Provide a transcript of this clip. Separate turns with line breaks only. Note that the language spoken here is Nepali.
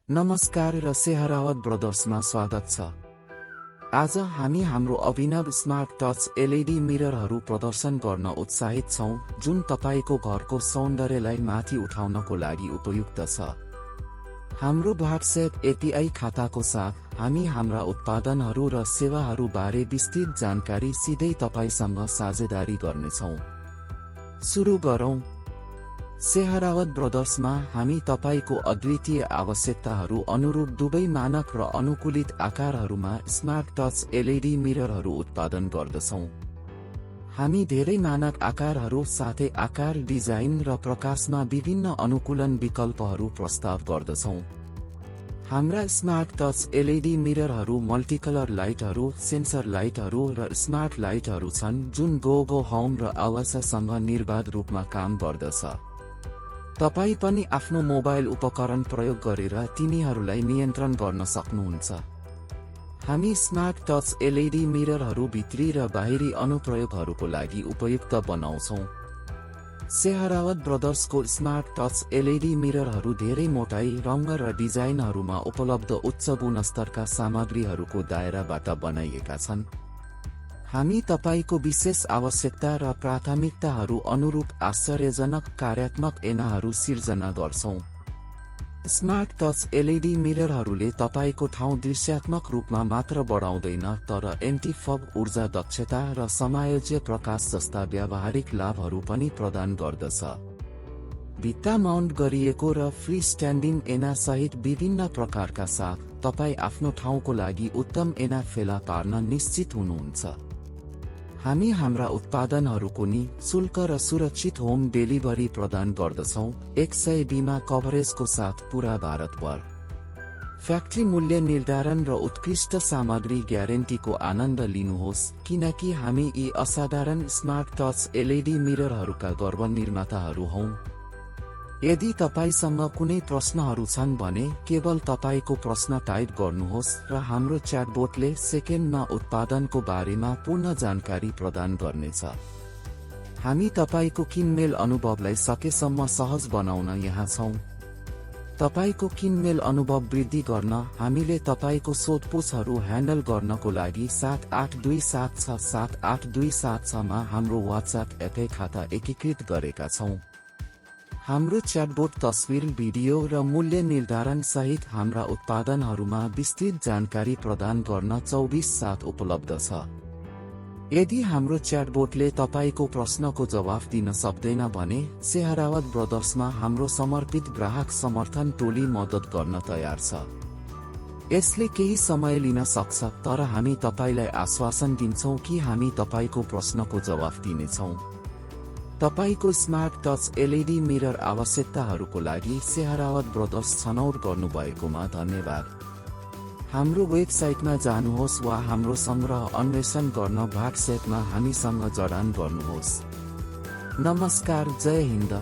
नमस्कार र सेहरावत ब्रदर्समा स्वागत छ। आज हामी हाम्रो अभिनव स्मार्ट टच एलईडी मिररहरू प्रदर्शन गर्न उत्साहित छौं, जुन तपाईको घरको सौन्दर्यलाई माथि उठाउनको लागि उपयुक्त छ। हाम्रो व्हाट्सएप एपीआई खाताको साथ हामी हाम्रा उत्पादनहरू र सेवाहरू बारे विस्तृत जानकारी सिधै तपाईसँग साझेदारी गर्नेछौं। सुरु गरौं। सेहरावत ब्रदर्समा हामी तपाईको अद्वितीय आवश्यकताहरू अनुरूप दुवै मानक र अनुकूलित आकारहरूमा स्मार्ट टच एलईडी मिररहरू उत्पादन गर्दछौं। हामी धेरै मानक आकारहरू साथै आकार, डिजाइन र प्रकाशमा विभिन्न अनुकूलन विकल्पहरू प्रस्ताव गर्दछौं। हाम्रा स्मार्ट टच एलईडी मिररहरू मल्टिकलर लाइटहरू, सेन्सर लाइटहरू र स्मार्ट लाइटहरू छन् जुन गो होम र आवाससँग निर्बाध रूपमा काम गर्दछ। तपाई पनि आफ्नो मोबाइल उपकरण प्रयोग गरेर तिनीहरूलाई नियन्त्रण गर्न सक्नुहुन्छ। हामी स्मार्ट टच एलईडी मिररहरू भित्री र बाहिरी अनुप्रयोगहरूको लागि उपयुक्त बनाउँछौं। सेहरावत ब्रदर्सको स्मार्ट टच एलईडी मिररहरू धेरै मोटाई, रङ र डिजाइनहरूमा उपलब्ध उच्च गुणस्तरका सामग्रीहरूको दायराबाट बनाइएका छन्। हामी तपाईको विशेष आवश्यकता र प्राथमिकताहरू अनुरूप आश्चर्यजनक कार्यात्मक ऐनाहरू सिर्जना गर्छौं। स्मार्ट टच एलईडी मिररहरूले तपाईको ठाउँ दृश्यात्मक रूपमा मात्र बढाउँदैन, तर एन्टी-फग, ऊर्जा दक्षता र समायोज्य प्रकाश जस्ता व्यावहारिक लाभहरू पनि प्रदान गर्दछ। भित्ता माउन्ट गरिएको र फ्री स्ट्यान्डिङ ऐना सहित विभिन्न प्रकारका साथ तपाई आफ्नो ठाउँको लागि उत्तम ऐना फेला पार्न निश्चित हुनुहुन्छ। हामी हाम्रा उत्पादनहरूको निःशुल्क र सुरक्षित होम डेलिभरी प्रदान गर्दछौं, 100 बीमा कभरेजको साथ पूरा भारतभर। फ्याक्ट्री मूल्य निर्धारण र उत्कृष्ट सामग्री ग्यारेन्टीको आनन्द लिनुहोस्, किनकि हामी यी असाधारण स्मार्ट टच एलईडी मिररहरूका गर्व निर्माताहरू हौं। यदि तपाईसँग कुनै प्रश्नहरू छन् भने केवल तपाईको प्रश्न टाइप गर्नुहोस् र हाम्रो च्याटबोटले सेकेन्डमा उत्पादनको बारेमा पूर्ण जानकारी प्रदान गर्नेछ। हामी तपाईको किनमेल अनुभवलाई सकेसम्म सहज बनाउन यहाँ छौं। तपाईको किनमेल अनुभव वृद्धि गर्न हामीले तपाईको सोधपुछहरू ह्यान्डल गर्नको लागि 7827678276 मा हाम्रो व्हाट्सएप एपीआई खाता एकीकृत गरेका छौं। हाम्रो च्याटबोट तस्बिर, भिडियो र मूल्य निर्धारण सहित हाम्रा उत्पादनहरूमा विस्तृत जानकारी प्रदान गर्न 24/7 उपलब्ध छ। यदि हाम्रो च्याटबोटले तपाईको प्रश्नको जवाफ दिन सक्दैन भने सेहरावत ब्रदर्समा हाम्रो समर्पित ग्राहक समर्थन टोली मद्दत गर्न तयार छ। यसले केही समय लिन सक्छ, तर हामी तपाईलाई आश्वासन दिन्छौं कि हामी तपाईको प्रश्नको जवाफ दिनेछौं। तपाईको स्मार्ट टच एलईडी मिरर आवश्यकताहरूको लागि सेहरावत ब्रदर्स छनौट गर्नुभएकोमा धन्यवाद। हाम्रो वेबसाइटमा जानुहोस् वा हाम्रो संग्रह अन्वेषण गर्न व्हाट्सएपमा हामीसँग जडान गर्नुहोस्। नमस्कार, जय हिन्द।